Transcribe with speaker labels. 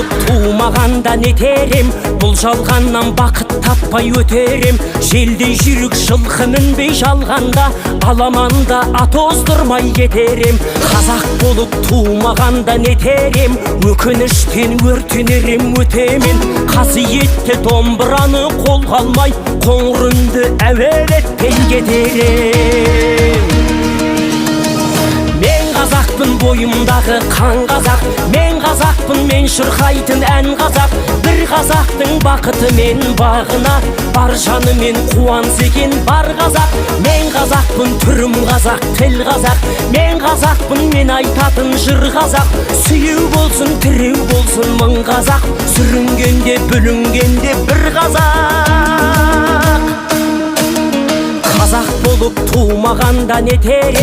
Speaker 1: болып тумағанда нетерем, бұл жалғаннан бақыт таппай өтерем. Желдей жүрік жылқы мінбей жалғанда, аламанда ат оздырмай кетерем. Қазақ болып тумағанда нетерем, өкініштен өртенерем өтемен. Қасиетті домбыраны қолға алмай, қоңыр үнді әуелетпен кетерем. Мен қазақпын, бойымдағы қан қазақ, мен қазақпын, мен шырқайтын ән қазақ. Бір қазақтың бақыты мен бағына, бар жанымен қуанса екен бар қазақ. Мен қазақпын, түрім қазақ, тіл қазақ, мен қазақпын, мен айтатын жыр қазақ. Сүйеу болсын, тіреу болсын мың қазақ, сүрінгенде бүлінгенде бір қазақ. Қазақ болып тумағанда нетерем.